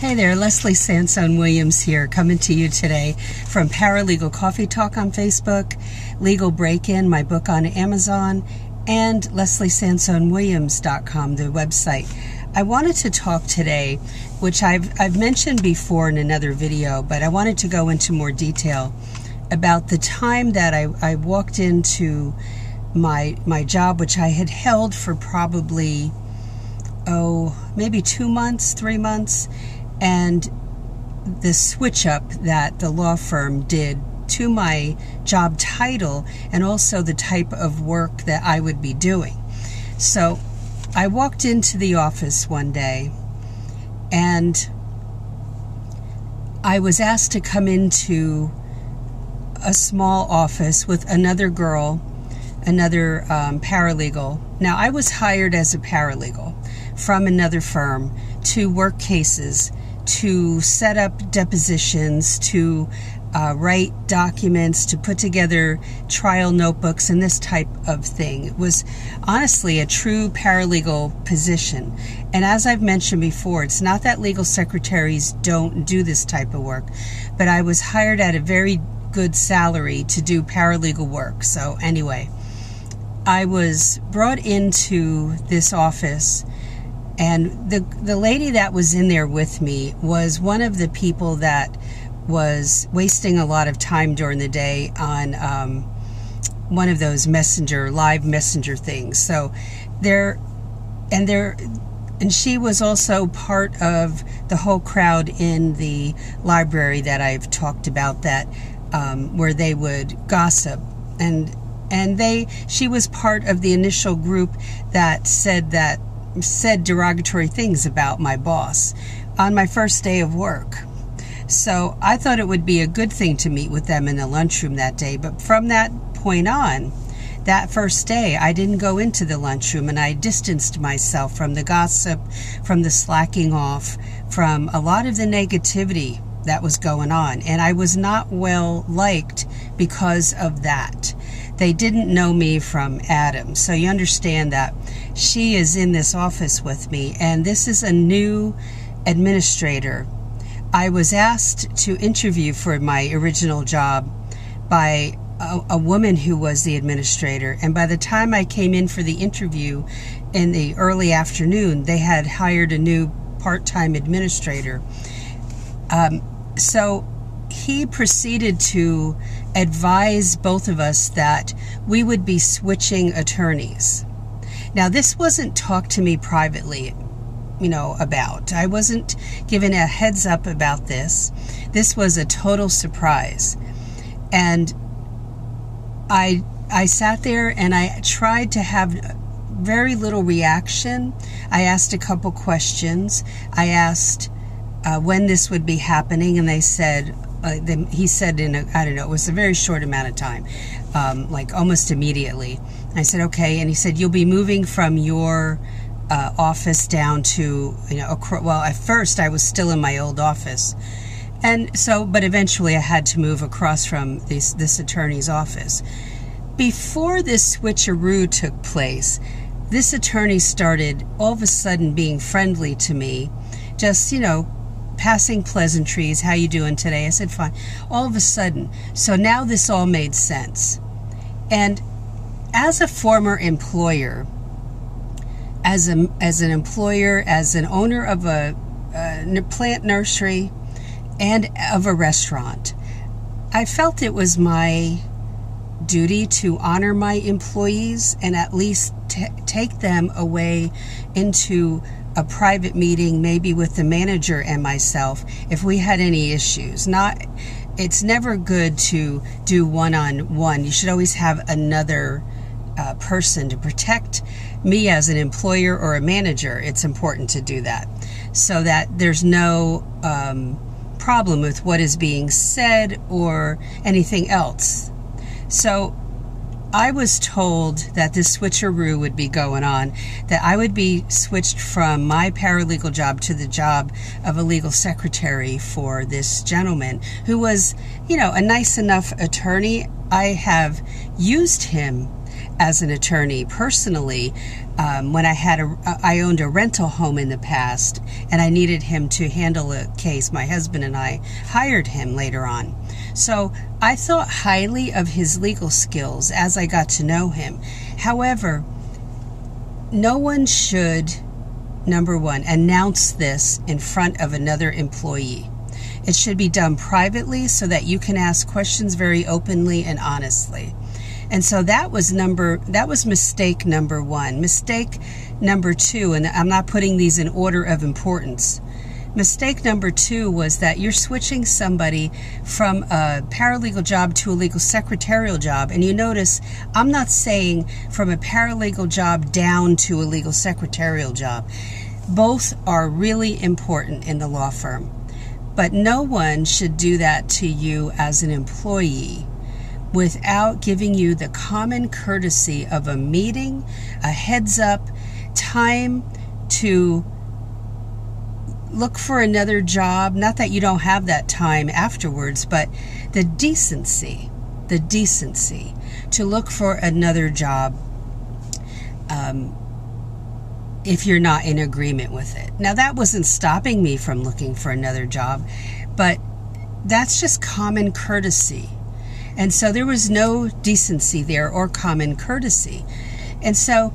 Hey there, Leslie Sansone Williams here, coming to you today from Paralegal Coffee Talk on Facebook, Legal Break-In, my book on Amazon, and LeslieSansoneWilliams.com, the website. I wanted to talk today, which I've mentioned before in another video, but I wanted to go into more detail about the time that I walked into my job, which I had held for probably, maybe 2 months, 3 months, and the switch up that the law firm did to my job title and also the type of work that I would be doing. So I walked into the office one day and I was asked to come into a small office with another girl, another paralegal. Now, I was hired as a paralegal from another firm to work cases, to set up depositions, to write documents, to put together trial notebooks, and this type of thing. It was honestly a true paralegal position. And as I've mentioned before, it's not that legal secretaries don't do this type of work, but I was hired at a very good salary to do paralegal work. So anyway, I was brought into this office, and the lady that was in there with me was one of the people that was wasting a lot of time during the day on one of those live messenger things. So and she was also part of the whole crowd in the library that I've talked about, that where they would gossip, and she was part of the initial group that said derogatory things about my boss on my first day of work. So I thought it would be a good thing to meet with them in the lunchroom that day. But from that point on, that first day, I didn't go into the lunchroom, and I distanced myself from the gossip, from the slacking off, from a lot of the negativity that was going on. And I was not well liked because of that. They didn't know me from Adam. So you understand that she is in this office with me, and this is a new administrator. I was asked to interview for my original job by a woman who was the administrator, and by the time I came in for the interview in the early afternoon, they had hired a new part-time administrator. So he proceeded to advise both of us that we would be switching attorneys. Now, this wasn't talked to me privately, about. I wasn't given a heads up about this. This was a total surprise. And I sat there and I tried to have very little reaction. I asked a couple questions. I asked when this would be happening, and they said, he said it was a very short amount of time, like almost immediately. I said, okay, and he said, you'll be moving from your office down to, at first I was still in my old office. And so, but eventually I had to move across from this attorney's office. Before this switcheroo took place, this attorney started all of a sudden being friendly to me, just, passing pleasantries. How you doing today? I said, fine. All of a sudden. So now this all made sense. And as a former employer, as an employer, as an owner of a plant nursery and of a restaurant, I felt it was my duty to honor my employees and at least take them away into a private meeting, maybe with the manager and myself, if we had any issues. It's never good to do one-on-one. You should always have another person to protect me as an employer or a manager. It's important to do that so that there's no problem with what is being said or anything else. So I was told that this switcheroo would be going on, that I would be switched from my paralegal job to the job of a legal secretary for this gentleman who was, a nice enough attorney. I have used him as an attorney personally when I owned a rental home in the past, and I needed him to handle a case. My husband and I hired him later on. So I thought highly of his legal skills as I got to know him. However, no one should, number one, announce this in front of another employee. It should be done privately so that you can ask questions very openly and honestly. And so that was mistake number one. Mistake number two, and I'm not putting these in order of importance. Mistake number two was that you're switching somebody from a paralegal job to a legal secretarial job. And you notice I'm not saying from a paralegal job down to a legal secretarial job. Both are really important in the law firm. But no one should do that to you as an employee without giving you the common courtesy of a meeting, a heads up, time to look for another job. Not that you don't have that time afterwards, but the decency to look for another job if you're not in agreement with it. Now, that wasn't stopping me from looking for another job, but that's just common courtesy. And so there was no decency there or common courtesy. And so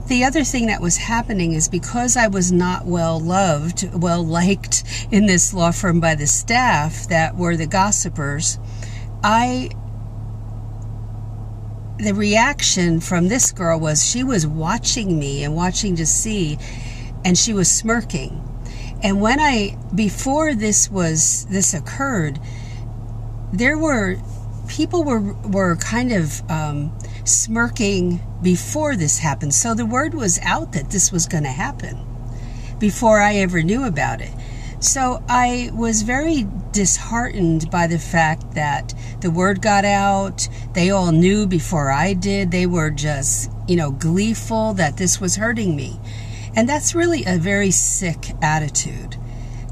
the other thing that was happening is because I was not well liked in this law firm by the staff that were the gossipers, the reaction from this girl was she was watching me and watching to see, and she was smirking. And before this occurred, people were kind of smirking before this happened. So the word was out that this was going to happen before I ever knew about it. So I was very disheartened by the fact that the word got out. They all knew before I did. They were just, gleeful that this was hurting me. And that's really a very sick attitude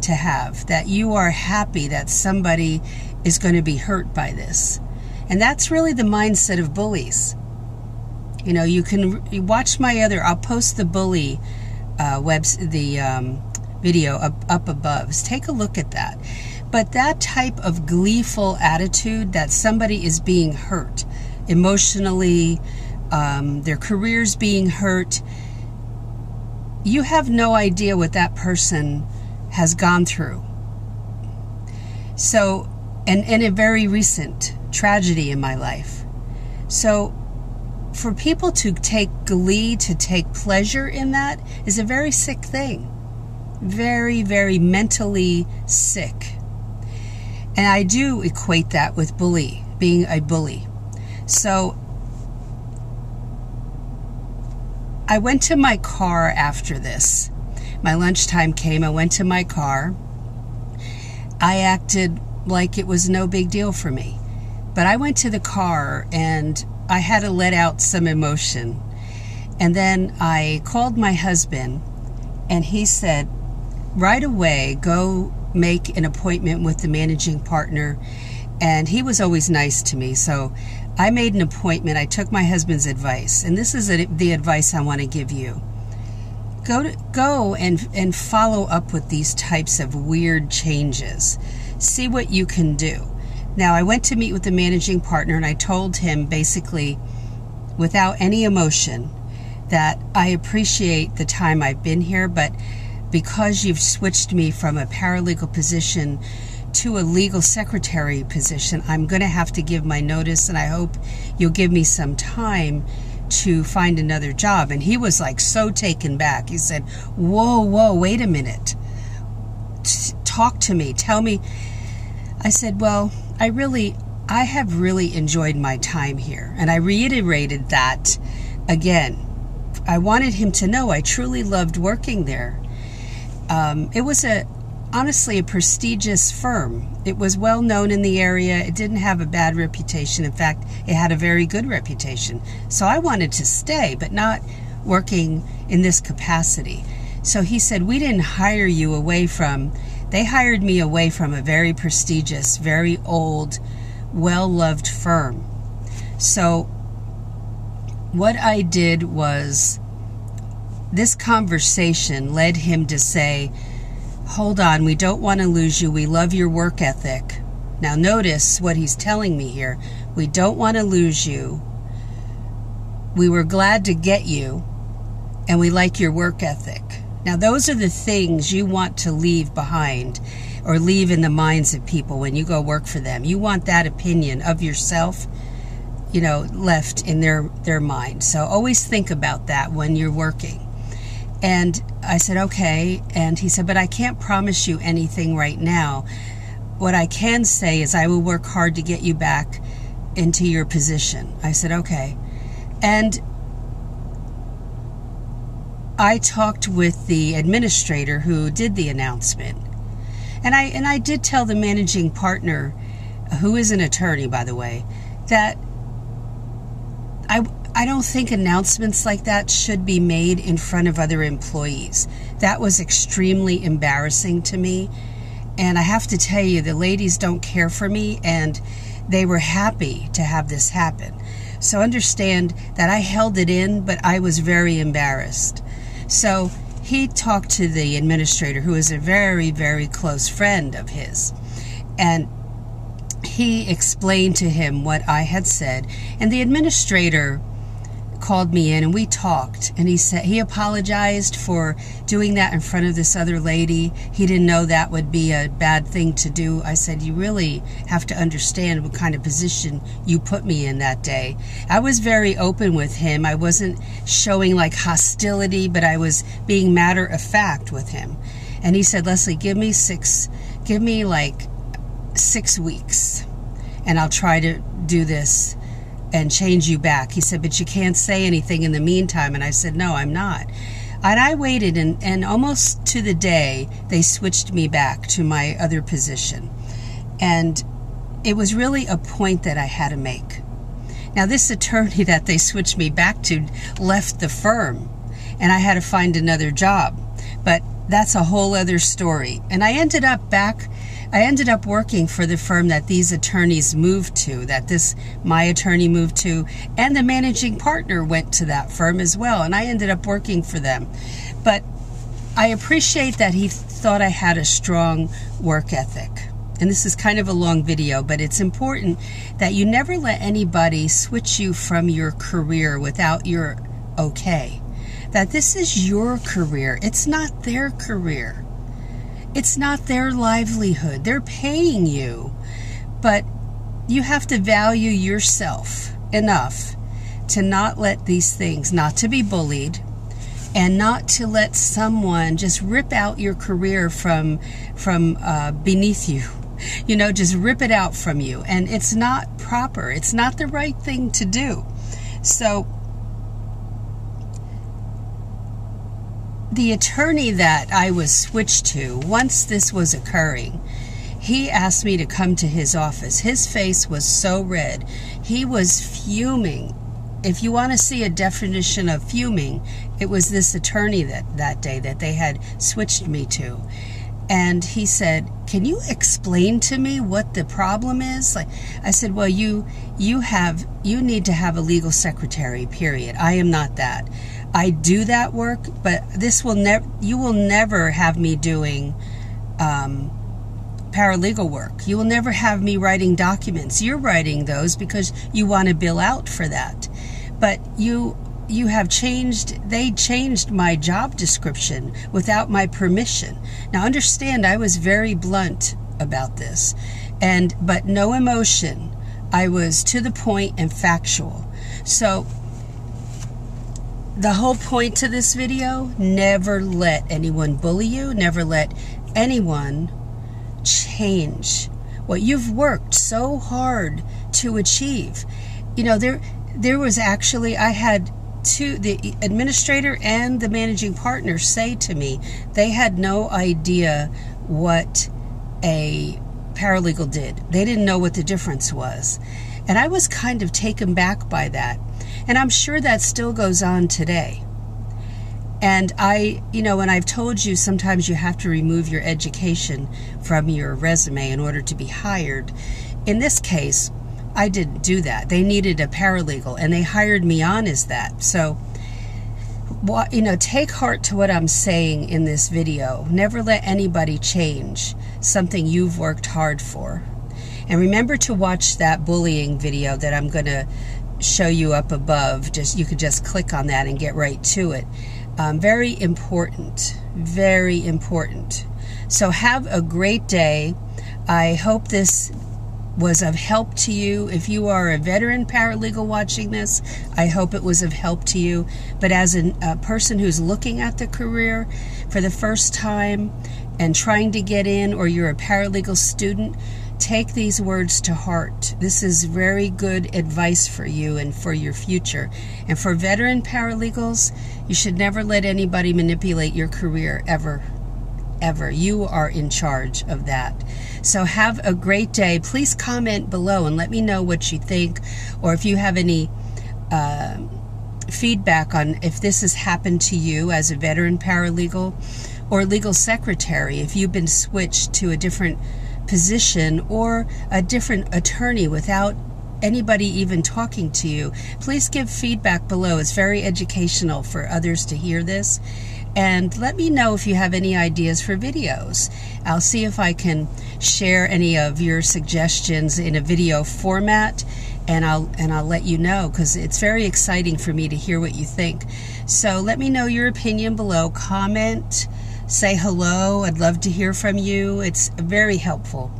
to have, that you are happy that somebody is going to be hurt by this. And that's really the mindset of bullies. You can watch I'll post the bully video up above. Take a look at that. But that type of gleeful attitude that somebody is being hurt emotionally, their career's being hurt, you have no idea what that person has gone through. So, and a very recent tragedy in my life. So for people to take glee, to take pleasure in that is a very sick thing. Very, very mentally sick. And I do equate that with being a bully. So I went to my car after this. My lunchtime came, I went to my car. I acted like it was no big deal for me. But I went to the car and I had to let out some emotion. And then I called my husband and he said, right away, go make an appointment with the managing partner. And he was always nice to me. So I made an appointment. I took my husband's advice. And this is the advice I want to give you. Go and follow up with these types of weird changes. See what you can do. Now, I went to meet with the managing partner and I told him basically, without any emotion, that I appreciate the time I've been here, but because you've switched me from a paralegal position to a legal secretary position, I'm going to have to give my notice, and I hope you'll give me some time to find another job. And he was like so taken back. He said, whoa, wait a minute. Talk to me. Tell me. I said, well, I have really enjoyed my time here. And I reiterated that again. I wanted him to know I truly loved working there. It was honestly a prestigious firm. It was well known in the area. It didn't have a bad reputation. In fact, it had a very good reputation. So I wanted to stay, but not working in this capacity. So he said, we didn't hire you they hired me away from a very prestigious, very old, well-loved firm. So what I did was this conversation led him to say, hold on, we don't want to lose you. We love your work ethic. Now notice what he's telling me here. We don't want to lose you. We were glad to get you, and we like your work ethic. Now those are the things you want to leave behind, or leave in the minds of people when you go work for them. You want that opinion of yourself, left in their mind. So always think about that when you're working. And I said, okay. And he said, but I can't promise you anything right now. What I can say is I will work hard to get you back into your position. I said, okay. And I talked with the administrator who did the announcement. And I did tell the managing partner, who is an attorney, by the way, that I don't think announcements like that should be made in front of other employees. That was extremely embarrassing to me. And I have to tell you, the ladies don't care for me, and they were happy to have this happen. So understand that I held it in, but I was very embarrassed. So he talked to the administrator, who is a very, very close friend of his, and he explained to him what I had said. And the administrator called me in and we talked, and he said he apologized for doing that in front of this other lady. He didn't know that would be a bad thing to do. I said, you really have to understand what kind of position you put me in that day. I was very open with him. I wasn't showing like hostility, but I was being matter of fact with him. And he said, Leslie, give me like 6 weeks and I'll try to do this and change you back. He said, but you can't say anything in the meantime. And I said, no, I'm not. And I waited, and almost to the day, they switched me back to my other position. And it was really a point that I had to make. Now, this attorney that they switched me back to left the firm, and I had to find another job. But that's a whole other story. And I ended up working for the firm that these attorneys moved to, my attorney moved to, and the managing partner went to that firm as well, and I ended up working for them. But I appreciate that he thought I had a strong work ethic. And this is kind of a long video, but it's important that you never let anybody switch you from your career without your okay. That this is your career. It's not their career. It's not their livelihood. They're paying you. But you have to value yourself enough to not let these things, not to be bullied, and not to let someone just rip out your career from beneath you. Just rip it out from you. And it's not proper. It's not the right thing to do. So the attorney that I was switched to, once this was occurring, he asked me to come to his office. His face was so red. He was fuming. If you want to see a definition of fuming, it was this attorney that day that they had switched me to. And he said, can you explain to me what the problem is? I said, well, you need to have a legal secretary, period. I am not that. I do that work, but you will never have me doing paralegal work. You will never have me writing documents. You're writing those because you want to bill out for that. But they changed my job description without my permission. Now understand, I was very blunt about this, but no emotion. I was to the point and factual. So the whole point to this video, never let anyone bully you, never let anyone change what you've worked so hard to achieve. There was actually, I had the administrator and the managing partner say to me, they had no idea what a paralegal did. They didn't know what the difference was. And I was kind of taken back by that. And I'm sure that still goes on today. And when I've told you sometimes you have to remove your education from your resume in order to be hired, in this case, I didn't do that. They needed a paralegal, and they hired me on as that. So take heart to what I'm saying in this video. Never let anybody change something you've worked hard for. And remember to watch that bullying video that I'm going to show you up above. You could just click on that and get right to it. Very important. Very important. So have a great day. I hope this was of help to you. If you are a veteran paralegal watching this, I hope it was of help to you. But as a person who's looking at the career for the first time and trying to get in, or you're a paralegal student, take these words to heart. This is very good advice for you and for your future. And for veteran paralegals, you should never let anybody manipulate your career, ever. Ever. You are in charge of that. So have a great day. Please comment below and let me know what you think, or if you have any feedback on if this has happened to you as a veteran paralegal or legal secretary, if you've been switched to a different position or a different attorney without anybody even talking to you. Please give feedback below. It's very educational for others to hear this. And let me know if you have any ideas for videos. I'll see if I can share any of your suggestions in a video format, and I'll let you know, because it's very exciting for me to hear what you think. So let me know your opinion below. Comment, say hello. I'd love to hear from you. It's very helpful.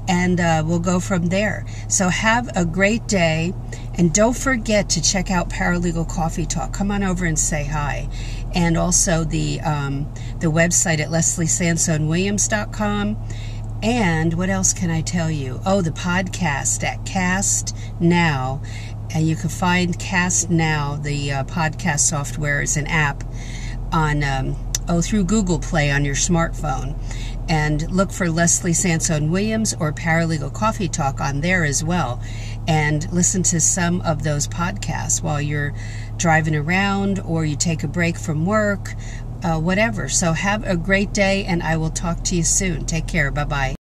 And we'll go from there. So have a great day. And don't forget to check out Paralegal Coffee Talk. Come on over and say hi. And also the website at lesliesansonwilliams.com. And what else can I tell you? Oh, the podcast at Cast Now. And you can find Cast Now, the podcast software, is an app on through Google Play on your smartphone. And look for Leslie Sansone Williams or Paralegal Coffee Talk on there as well. And listen to some of those podcasts while you're driving around or you take a break from work, whatever. So have a great day, and I will talk to you soon. Take care. Bye-bye.